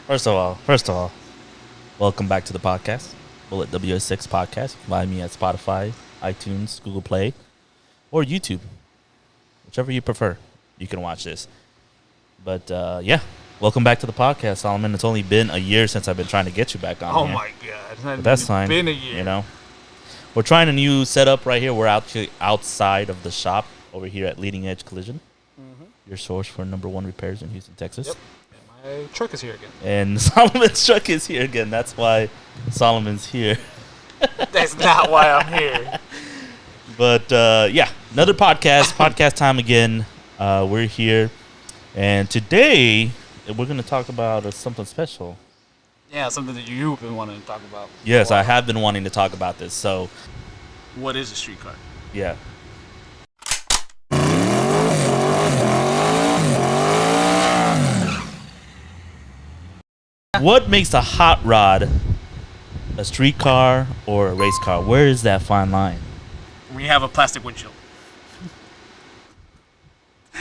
First of all, welcome back to the podcast, Bullet WS6 podcast. Find me at Spotify, iTunes, Google Play, or YouTube, whichever you prefer. You can watch this. But welcome back to the podcast, Solomon. It's only been a year since I've been trying to get you back on. Oh here. my God! But that's fine. Been a year. You know, we're trying a new setup right here. We're actually outside of the shop over here at Leading Edge Collision. Your source for #1 repairs in Houston, Texas. Yep. My truck is here again. And Solomon's truck is here again. That's why Solomon's here. That's not why I'm here. But, another podcast. Podcast time again. We're here. And today, we're going to talk about something special. Yeah, something that you've been wanting to talk about. Yes, I have been wanting to talk about this. So, what is a street car? Yeah. What makes a hot rod a street car or a race car? Where is that fine line? We have a plastic windshield.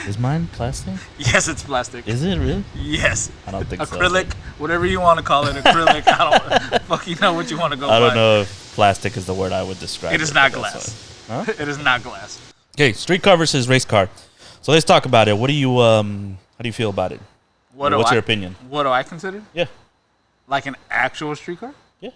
Is mine plastic? Yes, it's plastic. Is it really? Yes. I don't think so. Acrylic, whatever you want to call it, acrylic. I don't fucking know what you want to go by. I don't know if plastic is the word I would describe it. It is not glass. Huh? It is not glass. Okay, street car versus race car. So let's talk about it. What do you how do you feel about it? What's your opinion? What do I consider? Yeah. Like an actual street car? Yeah.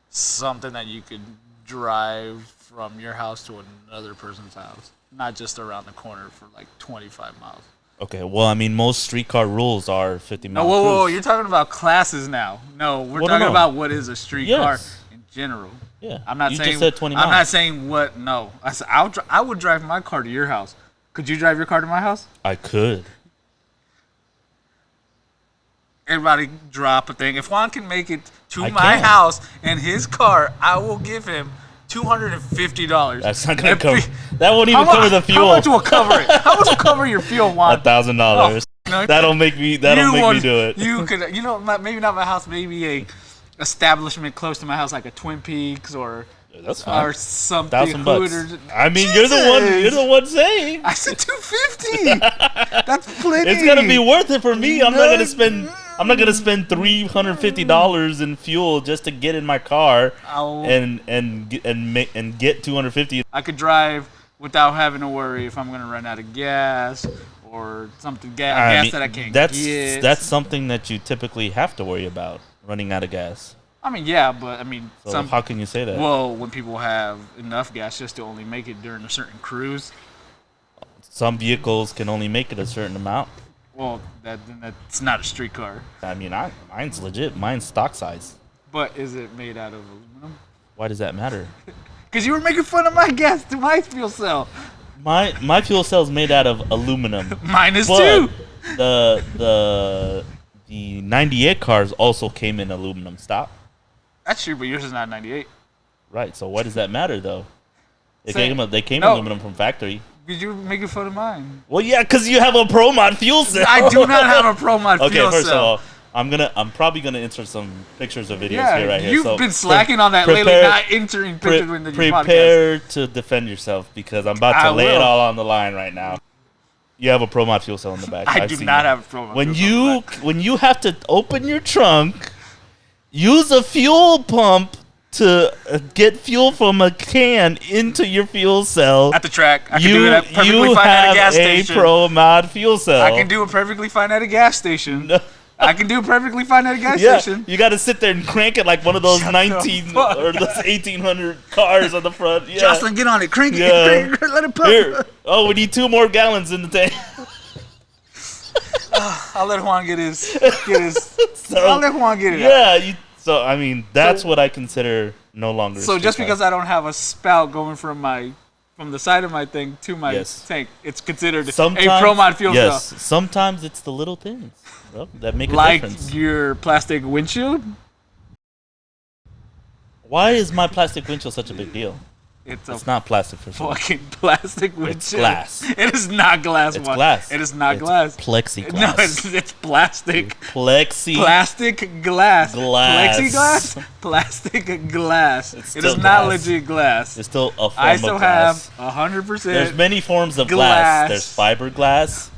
Something that you could drive from your house to another person's house, not just around the corner for like 25 miles. Okay, well, I mean, most streetcar rules are 50 miles. No, whoa, you're talking about classes now. No, we're talking about what is a street car in general. Yeah, I'm not saying. You just said 20 miles. I'm not saying what. No, I said I would drive my car to your house. Could you drive your car to my house? I could. Everybody drop a thing. If Juan can make it to my house in his car, I will give him $250. That's not gonna cover. That won't even cover the fuel. How much will cover it? How much will cover your fuel, Juan? $1,000. No, that'll make me. That'll make me do it. You could. Maybe not my house. Maybe a establishment close to my house, like a Twin Peaks or. That's fine. Or something. $1,000. I mean, you're the one saying. I said $250. That's plenty. It's gonna be worth it for me. I'm not gonna spend $350 in fuel just to get in my car and get $250. I could drive without having to worry if I'm gonna run out of gas or something. Gas that I can't get. That's something that you typically have to worry about, running out of gas. I mean, yeah, but I mean, so how can you say that? Well, when people have enough gas just to only make it during a certain cruise. Some vehicles can only make it a certain amount. Well, that's not a street car. I mean, mine's legit. Mine's stock size. But is it made out of aluminum? Why does that matter? Because you were making fun of my gas to my fuel cell. My fuel cell is made out of aluminum. Mine is too. The 98 cars also came in aluminum stock. That's true, but yours is not 98. Right. So why does that matter though? They came aluminum from factory. Because you were making fun of mine. Well, yeah, because you have a ProMod fuel cell. I do not have a ProMod fuel cell. Okay, first of all, I'm probably gonna insert some pictures or videos here right here. You've been slacking on that lately, not entering pictures when you podcast. Prepare to defend yourself because I'm about to lay it all on the line right now. You have a ProMod fuel cell in the back. I do not have a ProMod fuel cell in the back. When you have to open your trunk, use a fuel pump to get fuel from a can into your fuel cell. At the track. I can do it perfectly fine at a gas station. You have a ProMod fuel cell. I can do it perfectly fine at a gas station. No. I can do it perfectly fine at a gas station. You got to sit there and crank it like one of those 19 or those 1800 cars on the front. Yeah. Jocelyn, get on it. Crank it. Let it pump. Here. Oh, we need 2 more gallons in the tank. I'll let Juan get his. I'll let Juan get it. Yeah. So, I mean, that's what I consider no longer a So just car. because I don't have a spout going from the side of my thing to my tank, it's considered a ProMod fuel cell. Yes, sometimes it's the little things that make a difference. Like your plastic windshield? Why is my plastic windshield such a big deal? It's not plastic for sure. Fucking plastic windshield. It's glass. It is not glass. It's glass. It is not glass. Plexiglass. No, it's plastic. Plastic glass. Glass. Plexiglass? Plastic glass. It is not glass. legit glass. It's still a form I of still glass. have 100%. There's many forms of glass. There's fiberglass.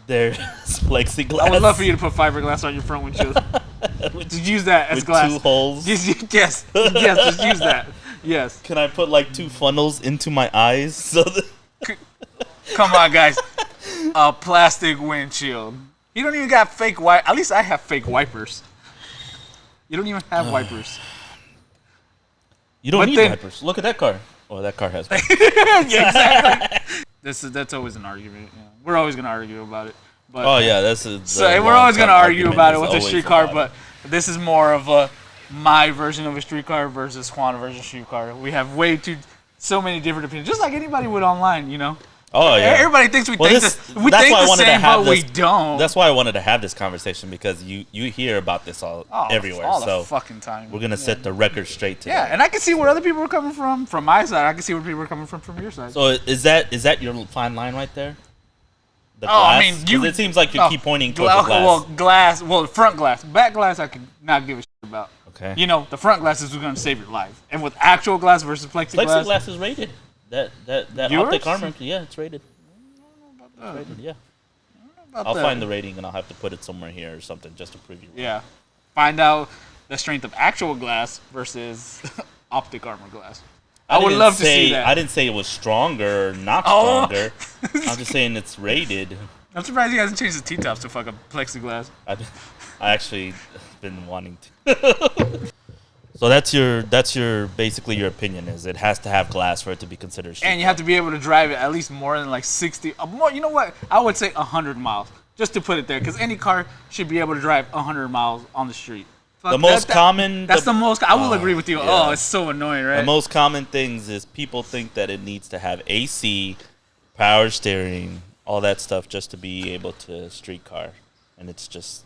There's plexiglass. I would love for you to put fiberglass on your front windshield. Just use that as with glass. 2 holes. Yes, just use that. Yes. Can I put like 2 funnels into my eyes so that Come on, guys. A plastic windshield. You don't even got fake wipe. At least I have fake wipers. You don't even have wipers. You don't need wipers. Look at that car. Oh, that car has wipers. Yeah, exactly. That's always an argument. Yeah. We're always gonna argue about it. But, we're always gonna argue about it with the street car. But this is more of my version of a street car versus Juan versus street car. We have so many different opinions, just like anybody would online. You know. Oh yeah. Everybody thinks we think the same, but we don't. That's why I wanted to have this conversation because you hear about this everywhere. All so the fucking time. We're gonna set the record straight today. Yeah, and I can see where other people are coming from my side. I can see where people are coming from your side. So is that your fine line right there? The glass? I mean, it seems like you keep pointing towards the glass. Front glass. Back glass, I could not give a shit about. Okay. You know, the front glass is going to save your life. And with actual glass versus plexiglass. Plexiglass is rated. That optic armor, yeah, it's rated. It's rated, yeah. I'll find the rating and I'll have to put it somewhere here or something just to prove you. Yeah. Find out the strength of actual glass versus optic armor glass. I would love to see that. I didn't say it was stronger or not stronger. I'm just saying it's rated. I'm surprised he hasn't changed the T-tops to fucking plexiglass. I actually been wanting to. So that's your basically your opinion is it has to have glass for it to be considered street and you have to be able to drive it at least more than like 60 more. You know what? I would say 100 miles just to put it there because any car should be able to drive 100 miles on the street. The most common. That's the most. I will agree with you. Yeah. Oh, it's so annoying, right? The most common things is people think that it needs to have AC, power steering, all that stuff just to be able to street car, and that's just.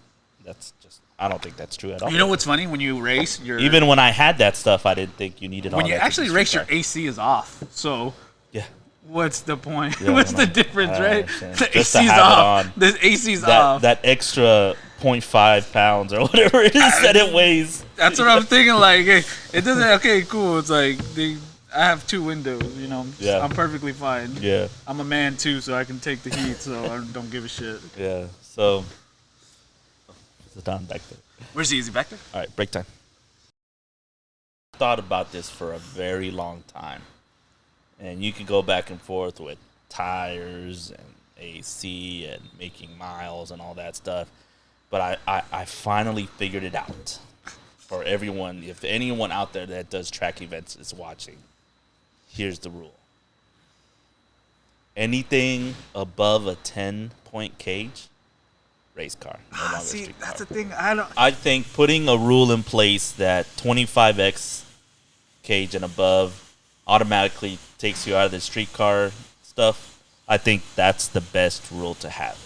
I don't think that's true at all. You know what's funny? When you race, even when I had that stuff, I didn't think you needed all that. When you actually race, your AC is off. So. Yeah. What's the point? Yeah, what's the difference, right? The AC's off. The AC's off. That extra 0.5 pounds or whatever it is that it weighs. That's what I'm thinking. Like, hey, it doesn't. Okay, cool. It's like I have 2 windows. You know, yeah. I'm perfectly fine. Yeah. I'm a man too, so I can take the heat. So I don't give a shit. Yeah. So. It's down back there. Where's the easy back there? All right, break time. I thought about this for a very long time. And you can go back and forth with tires and AC and making miles and all that stuff. But I finally figured it out. For everyone, if anyone out there that does track events is watching, here's the rule. Anything above a 10-point cage, race car. No longer see, street that's car. the thing. I think putting a rule in place that 25x cage and above automatically takes you out of the street car stuff, I think that's the best rule to have.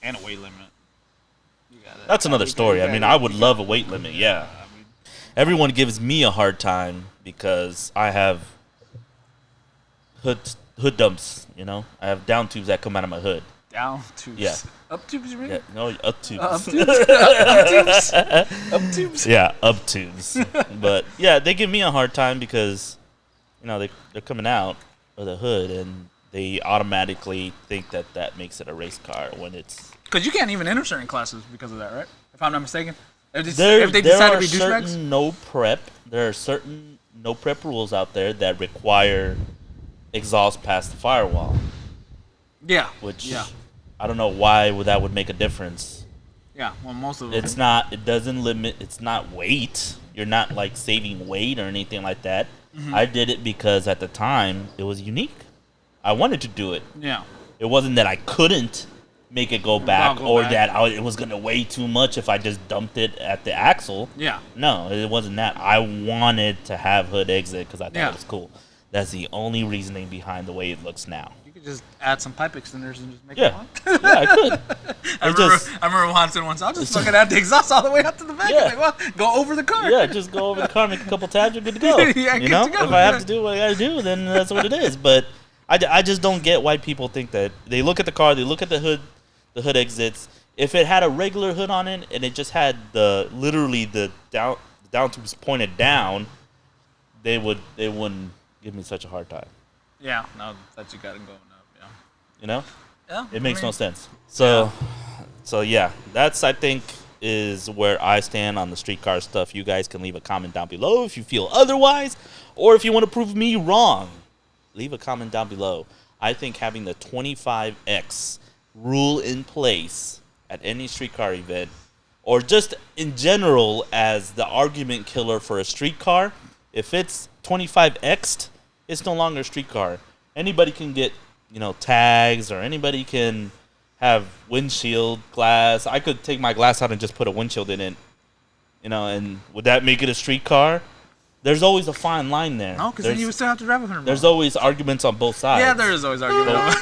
And a weight limit. That's another story. I mean, I would love a weight limit, yeah. Everyone gives me a hard time because I have hood dumps, you know? I have down tubes that come out of my hood. Down tubes? Yeah. Up tubes, you mean? Yeah, no, up tubes. Up tubes? Up tubes? Up tubes? Yeah, up tubes. But, yeah, they give me a hard time because, you know, they're coming out of the hood and they automatically think that makes it a race car when it's... Because you can't even enter certain classes because of that, right? If I'm not mistaken. If they decide to be douchebags? There are certain no prep rules out there that require exhaust past the firewall. Yeah. Which, I don't know why that would make a difference. Yeah, well, most of them. It doesn't limit, it's not weight. You're not, like, saving weight or anything like that. Mm-hmm. I did it because at the time, it was unique. I wanted to do it. Yeah. It wasn't that I couldn't make it go back that it was going to weigh too much if I just dumped it at the axle. Yeah. No, it wasn't that. I wanted to have hood exit because I thought it was cool. That's the only reasoning behind the way it looks now. You could just add some pipe extenders and just make it one. Yeah, I could. I remember Juan said once, I'll just fucking add the exhaust all the way up to the back. Yeah. Like, well, go over the car. Yeah, just go over the car, make a couple tabs, you're good to go. Yeah, you know, if I have to do what I got to do, then that's what it is. But I just don't get why people think that. They look at the car, they look at the hood exits. If it had a regular hood on it and it just had the down tubes pointed down, they wouldn't give me such a hard time. Yeah, no, that you got it going up, yeah. You know? Yeah. It makes no sense. So yeah, that's I think is where I stand on the streetcar stuff. You guys can leave a comment down below if you feel otherwise, or if you want to prove me wrong, leave a comment down below. I think having the 25X rule in place at any streetcar event, or just in general as the argument killer for a streetcar, if it's 25X'd, it's no longer a streetcar. Anybody can get, tags, or anybody can have windshield glass. I could take my glass out and just put a windshield in it, and would that make it a streetcar? There's always a fine line there. No, because then you would still have to drive 100 miles. There's always arguments on both sides. Yeah, there is always arguments.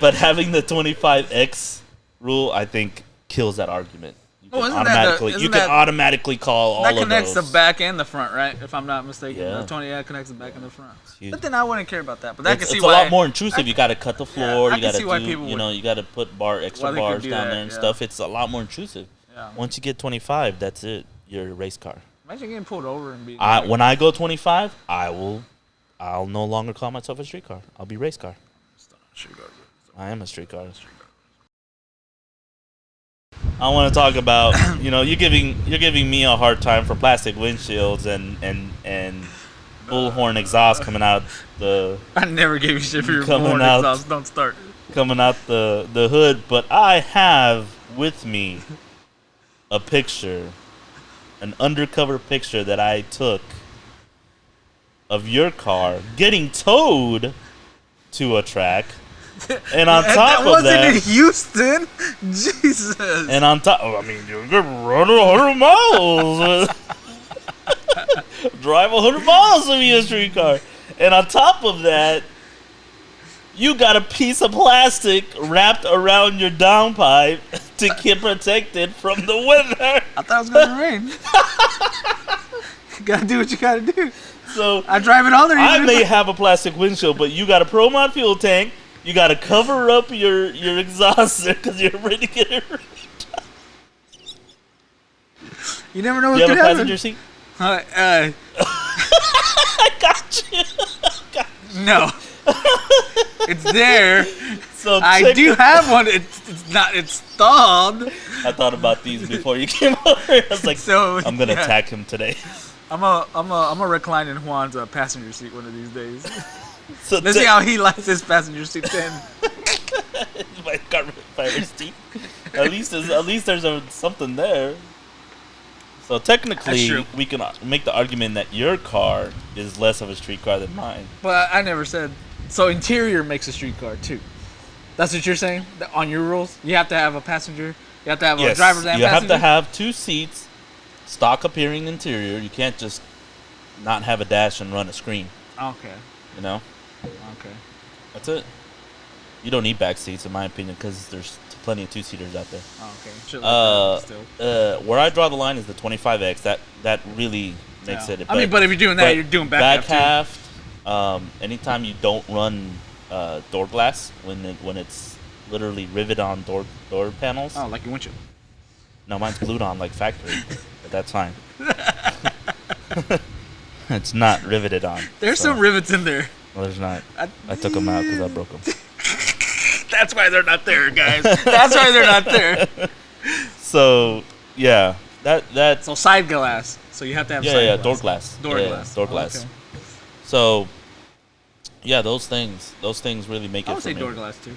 But having the 25X rule, I think, kills that argument. You can automatically call all of those. That connects the back and the front, right? If I'm not mistaken. Yeah. The 20 connects the back and the front. But then I wouldn't care about that. But I can see why. It's a lot more intrusive. You got to cut the floor. You got to you got to put extra bars down there and stuff. It's a lot more intrusive. Yeah. Once you get 25, that's it. You're a race car. Imagine getting pulled over and being. When I go 25, I'll no longer call myself a street car. I'll be race car. I am a street car. I want to talk about you're giving me a hard time for plastic windshields and bullhorn exhaust coming out the. I never gave you shit for your bullhorn exhaust. Don't start. Coming out the hood, but I have with me a picture, an undercover picture that I took of your car getting towed to a track. And on top of that, wasn't in Houston. Jesus. And on top, you can run 100 miles. Drive 100 miles to be a street car. And on top of that, you got a piece of plastic wrapped around your downpipe to keep protected from the weather. I thought it was gonna rain. You gotta do what you gotta do. So I drive it all there. I may have a plastic windshield, but you got a ProMod fuel tank. You got to cover up your exhaust because you're ready to get it. You never know what's going to happen. You have a passenger seat? I got you. No. It's there. So I do have one. It's not installed. I thought about these before you came over. I was like, I'm going to attack him today. I'm a recline in Juan's passenger seat one of these days. So let's see how he likes his passenger seat then. My carbon fiber seat. At least there's something there. So technically, we can make the argument that your car is less of a street car than mine. But I never said. So interior makes a street car too. That's what you're saying? On your rules, you have to have a passenger. You have to have a driver's and passenger. You have to have 2 seats, stock appearing interior. You can't just not have a dash and run a screen. Okay. Okay. That's it. You don't need back seats, in my opinion, because there's plenty of 2-seaters out there. Okay. Where I draw the line is the 25X. That really makes it. But if you're doing that, you're doing back half. Anytime you don't run door glass when it's literally riveted on door panels. Oh, like your windshield. No, mine's glued on like factory, but that's fine. It's not riveted on. There's some rivets in there. Well, there's not. I took them out because I broke them. That's why they're not there, guys. That's why they're not there. So, yeah. That's... So, side glass. So, you have to have side glass. Door glass. Door glass. Okay. So, yeah, those things really make it. I would say door glass, too.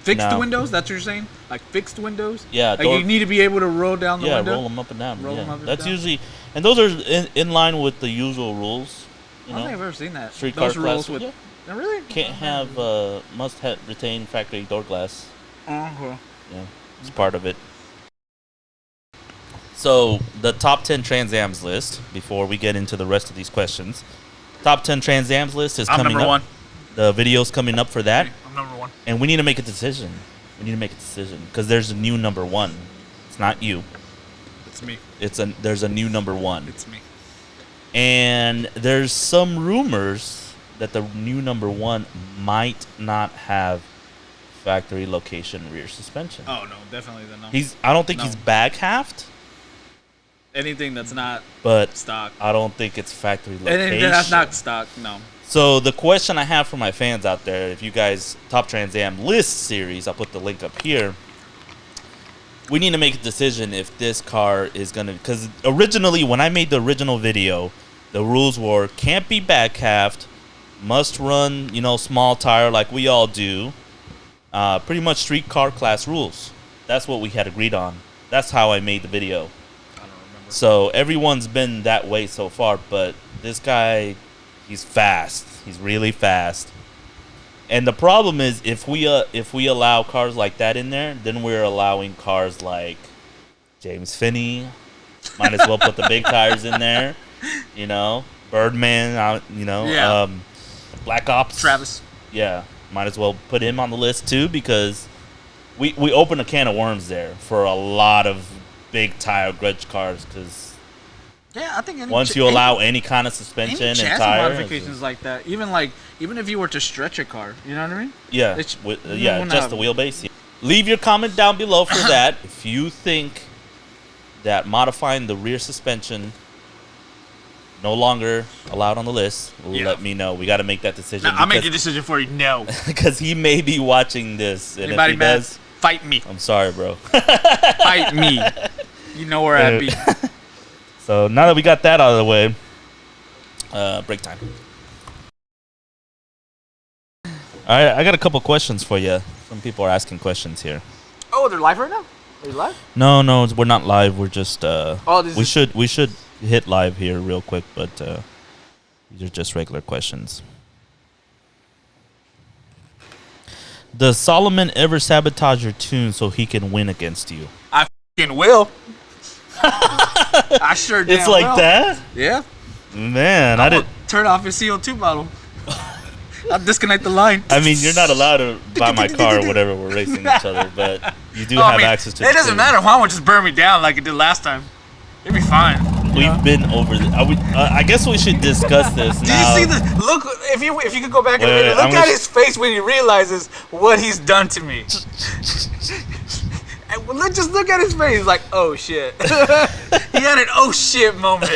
Fixed windows? That's what you're saying? Like fixed windows? Yeah. Like you need to be able to roll down the window? Yeah, roll them up and down. That's usually... And those are in line with the usual rules. I don't think I've ever seen that. Streetcar rules with. Yeah. No, really? Can't have retain factory door glass. Uh-huh. Yeah, it's part of it. So the top 10 Trans Ams list. Before we get into the rest of these questions, top 10 Trans Ams list is coming up. I'm number 1. The video's coming up for that. I'm number 1. And we need to make a decision. Because there's a new number 1. It's not you. It's me. There's a new number 1. It's me. And there's some rumors that the new number 1 might not have factory location rear suspension. Oh no, definitely no. I don't think he's back halved. Anything that's not stock. I don't think it's factory location. Anything that's not stock, no. So the question I have for my fans out there, if you guys Top Trans Am list series, I'll put the link up here. we need to make a decision if this car is gonna. Because originally, when I made the original video, the rules were can't be back halved, must run, small tire like we all do. Pretty much street car class rules. That's what we had agreed on. That's how I made the video. I don't remember. So everyone's been that way so far, but this guy, he's fast. He's really fast. And the problem is, if we allow cars like that in there, then we're allowing cars like James Finney. Might as well put the big tires in there. Birdman. Black Ops. Travis. Yeah, might as well put him on the list too, because we open a can of worms there for a lot of big tire grudge cars. Because I think once you allow any kind of suspension and tire modifications like that, even if you were to stretch a car, you know what I mean? Yeah, just the wheelbase. Yeah. Leave your comment down below for that. If you think that modifying the rear suspension no longer allowed on the list, let me know. We got to make that decision. I'll make a decision for you. No, because he may be watching this, and if he does, fight me. I'm sorry, bro. Fight me. You know where I'd be. So now that we got that out of the way, break time. All right, I got a couple questions for you. Some people are asking questions here. Oh, they're live right now? Are you live? No, we're not live. We're just we should hit live here real quick, but these are just regular questions. Does Solomon ever sabotage your tune so he can win against you? I f***ing will. I sure did. It's like that? Yeah. Man, I didn't turn off his CO2 bottle. I'll disconnect the line. I mean, you're not allowed to buy my car or whatever we're racing each other, but you do have access to it. It doesn't matter. Juan would just burn me down like it did last time. It'd be fine. We've been over this. I guess we should discuss this now. Did you see the look? If you could go back and look at his face when he realizes what he's done to me. Just look at his face. Like, oh shit. He had an oh shit moment.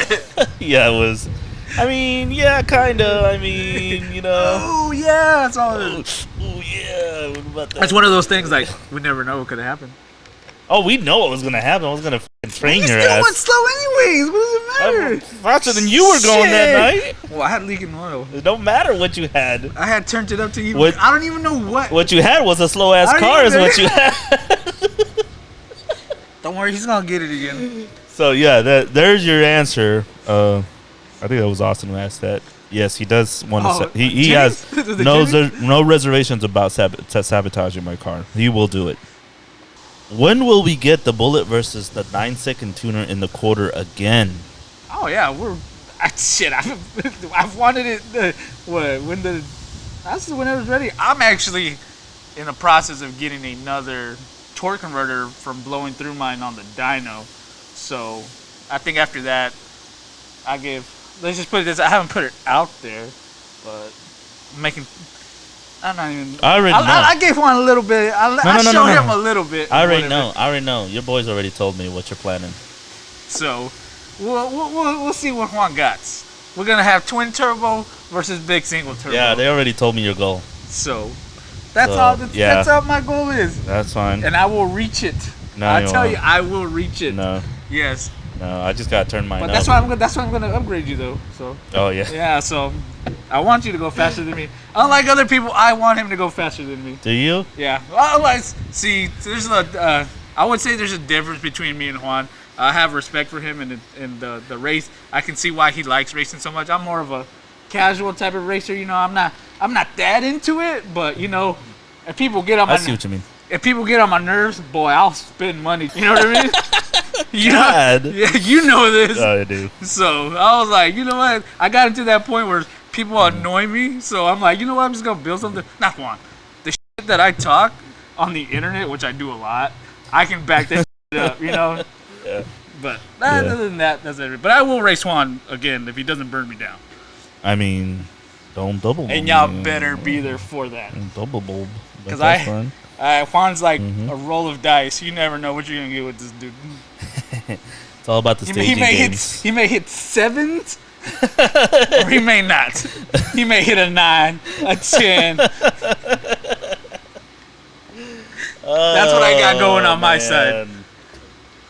Yeah, it was. I mean, yeah, kind of. I mean, Oh yeah, that's all. Oh yeah. What about that? That's one of those things. Like, we never know what could have happened. Oh, we know what was gonna happen. I was gonna train your ass. You still went slow anyways. What does it matter? Faster than you were going that night. Well, I had leaking oil. It don't matter what you had. I had turned it up to even. I don't even know what. What you had was a slow ass car. Is what you had. Don't worry, he's gonna get it again. So yeah, there's your answer. I think that was Austin who asked that. Yes, he does want to. He has no reservations about sabotaging my car. He will do it. When will we get the Bullet versus the 9-second tuner in the quarter again? Oh yeah, I've wanted it. That's when it was ready. I'm actually in the process of getting another torque converter from blowing through mine on the dyno. So I think after that, let's just put it this. I haven't put it out there, but I'm not even. I already know. I gave one a little bit. I showed him a little bit. I already know. Your boys already told me what you're planning. So we'll see what Juan got. We're gonna have twin turbo versus big single turbo. Yeah, they already told me your goal. So that's all my goal is. That's fine. And I will reach it. No, I tell you, I will reach it. No. Yes. No, I just gotta turn mine up. But that's why I'm gonna upgrade you though. So. Oh yeah. Yeah. So, I want you to go faster than me. Unlike other people, I want him to go faster than me. Do you? Yeah. Well, see, there's I would say there's a difference between me and Juan. I have respect for him in the race. I can see why he likes racing so much. I'm more of a casual type of racer. I'm not that into it, but if people get on my see what you mean. If people get on my nerves, boy, I'll spend money. You know what I mean? Yeah, you know this. Oh, I do. So I was like, you know what? I got into that point where people annoy me. So I'm like, you know what? I'm just gonna build something. Not one. The shit that I talk on the internet, which I do a lot, I can back that shit up. Yeah. But other than that, that's it. But I will race Juan again if he doesn't burn me down. I mean, don't double. And y'all better be there for that. Double bulb. Because Juan's like a roll of dice. You never know what you're gonna get with this dude. It's all about the staging games. He may hit 7s, or he may not. He may hit a 9, a 10. That's what I got going on my side.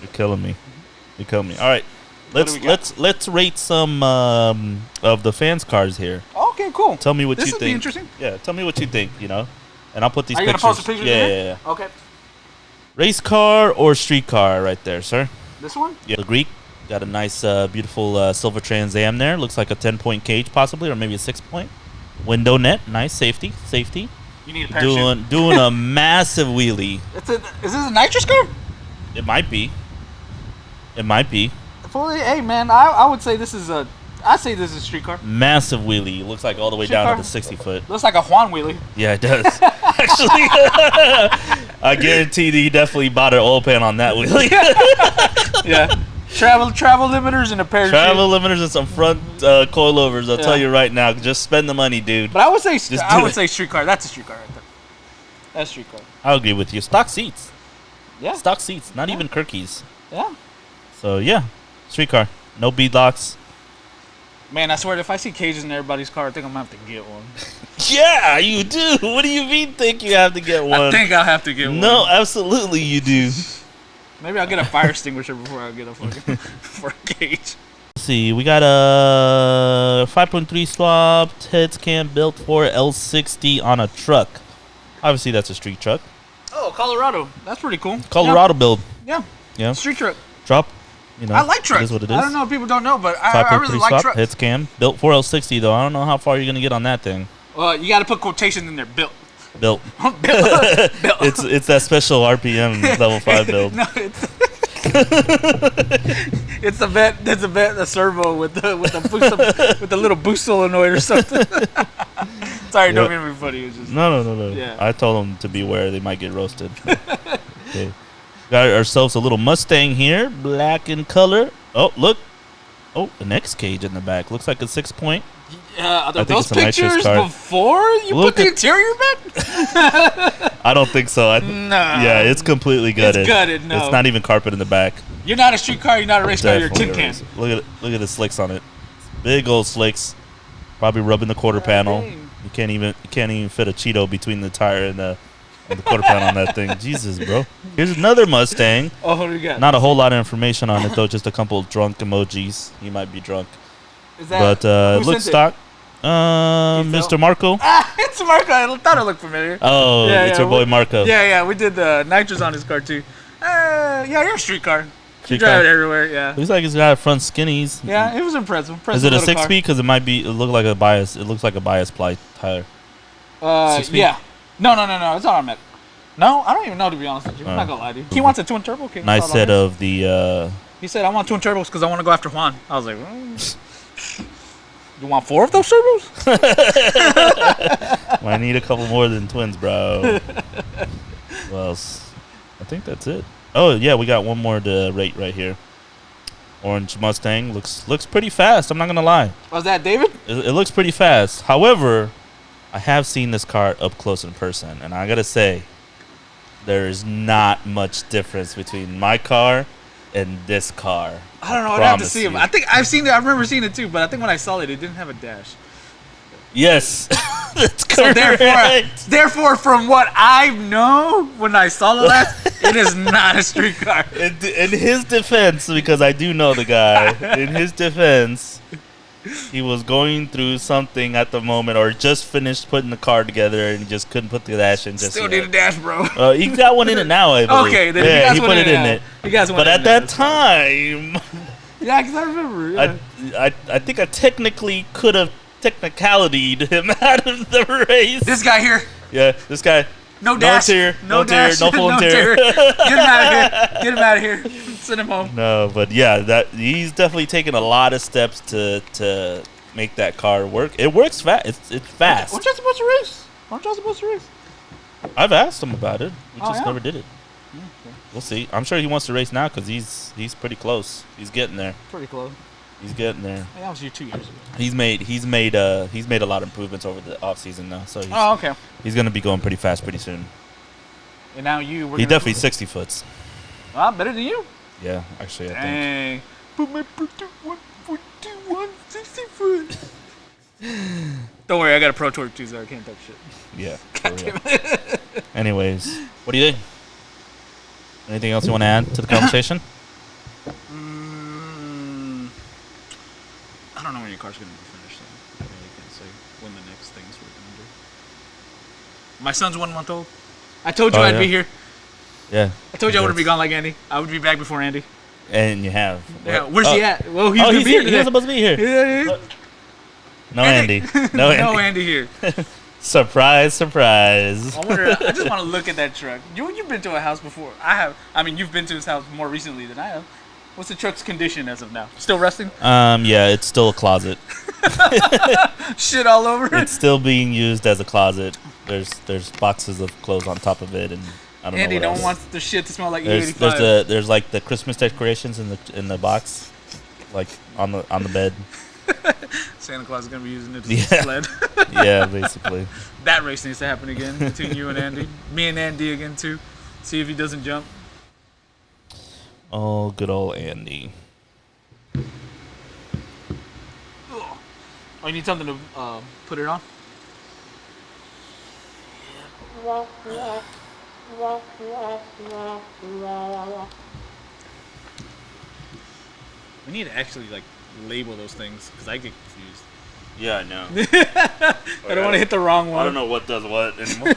You're killing me. All right, let's rate some of the fans' cars here. Okay, cool. Tell me what you think. This will be interesting. Yeah, tell me what you think. And I'll put these. Are you pictures. Gonna post a picture? Yeah. Okay. Race car or street car, right there, sir. This one? Yeah, the Greek got a nice, beautiful silver Trans Am there. Looks like a 10-point cage, possibly, or maybe a 6-point. Window net, nice safety. You need a parachute. Doing a massive wheelie. Is this a nitrous car? It might be. Hey man, I would say this is a. I say this is a street car. Massive wheelie. Looks like all the way Street down car? to the 60 foot. Looks like a Juan wheelie. Yeah, it does. Actually, I guarantee that he definitely bought an oil pan on that wheelie. Yeah. Travel limiters and a parachute. Travel limiters and some front coilovers. I'll tell you right now. Just spend the money, dude. But I would say street car. That's a street car right there. That's a street car. I'll agree with you. Stock seats. Yeah. Stock seats. Not even Kirkies. Yeah. So yeah, street car. No beadlocks. Man, I swear, if I see cages in everybody's car, I think I'm gonna have to get one. Yeah, you do. What do you mean? Think you have to get one? I think I'll have to get one. No, absolutely, you do. Maybe I'll get a fire extinguisher before I get a fucking for a cage. Let's see, we got a 5.3 swapped heads cam built for L60 on a truck. Obviously, that's a street truck. Oh, Colorado. That's pretty cool. Colorado build. Yeah. Street truck. Drop. I like trucks. It is what it is. I don't know if people don't know, but I really like trucks. Heads cam built for L60 though. I don't know how far you're gonna get on that thing. Well, you got to put quotations in there. Built. Built. It's that special RPM level 5 build. No, it's a vet. It's a servo with the little boost solenoid or something. Sorry, don't mean to be funny. It's just, no. Yeah. I told them to beware; they might get roasted. Okay. Got ourselves a little Mustang here, black in color. Oh, look. Oh, an X cage in the back. Looks like a 6-point. Yeah, are those pictures before you put the interior back? I don't think so. No. Yeah, it's completely gutted. It's gutted, no. It's not even carpet in the back. You're not a street car, you're not a race car, you're a tin can. Look at the slicks on it. Big old slicks. Probably rubbing the quarter panel. Dang. You can't even fit a Cheeto between the tire and the quarter panel on that thing. Jesus, bro. Here's another Mustang. Oh, what do you got? Not a whole lot of information on it though, just a couple of drunk emojis. He might be drunk. Is that, but it looks stock. Mr. Marco. It's Marco. I thought it looked familiar. Oh, it's your boy Marco. Yeah. We did the nitros on his car too. Yeah, you're a street car. You drive it everywhere. Yeah. Looks like it's got front skinnies. Yeah, it was impressive. Is it a 6-speed? Because it might be. It looks like a bias. It looks like a bias ply tire. 6-speed? Yeah. No. It's automatic. No, I don't even know, to be honest with you. I'm not gonna lie to you. He wants a twin turbo. Okay, nice set of the. He said, "I want twin turbos because I want to go after Juan." I was like, "You want 4 of those turbos?" Well, I need a couple more than twins, bro. Well, I think that's it. Oh yeah, we got one more to rate right here. Orange Mustang looks pretty fast. I'm not gonna lie. Was that David? It looks pretty fast. However, I have seen this car up close in person, and I gotta say, there is not much difference between my car and this car. I don't know. I'd have to see him. I think I've seen it. I remember seeing it too, but I think when I saw it, it didn't have a dash. Yes, that's correct. So therefore, from what I know, when I saw the last, it is not a street car. In his defense, because I do know the guy, in his defense, he was going through something at the moment, or just finished putting the car together, and he just couldn't put the dash in. Still need a dash, bro. He's got one in it now, I believe. Okay, then he put it in it. But at that time, yeah, because I remember. Yeah. I think I technically could have technicality'd him out of the race. This guy here. Yeah, this guy. No dash. No dash. No full interior. Get him out of here. Get him out of here. Send him home. No, but yeah, he's definitely taken a lot of steps to make that car work. It works fast. It's fast. Aren't you supposed to race? I've asked him about it. We just yeah? never did it. Okay. We'll see. I'm sure he wants to race now because he's pretty close. He's getting there. Pretty close. He's getting there. Hey, that was you 2 years ago. He's made a lot of improvements over the off season now. So okay. He's gonna be going pretty fast pretty soon. And now he definitely 60 foots. Well, better than you. Yeah, actually, I think. Dang. Put my 60 foot. Don't worry, I got a Pro Torque too, so I can't touch shit. Yeah. For real. Anyways, what do you think? Anything else you want to add to the conversation? car's gonna be finished. So I really can't say when the next things we're gonna do. My son's 1 month old. I told you I'd be here. Yeah. I told you I wouldn't be gone like Andy. I would be back before Andy. And you have. Yeah. Where's he at? Well, he's gonna be here today. He's supposed to be here. Yeah. No Andy. No Andy here. Surprise, surprise. I wonder. I just want to look at that truck. You've been to a house before. I have. I mean, you've been to his house more recently than I have. What's the truck's condition as of now? Still resting? Yeah, it's still a closet. Shit all over it. It's still being used as a closet. There's boxes of clothes on top of it, and I don't know. Andy what don't else. want the shit to smell like E85. There's like the Christmas decorations in the box, like on the bed. Santa Claus is gonna be using it as a sled. Yeah, basically. That race needs to happen again between you and Andy. Me and Andy again too. See if he doesn't jump. Oh, good old Andy. Oh, you need something to put it on? We need to actually label those things because I get confused. Yeah, I know. I don't want to hit the wrong one. I don't know what does what anymore.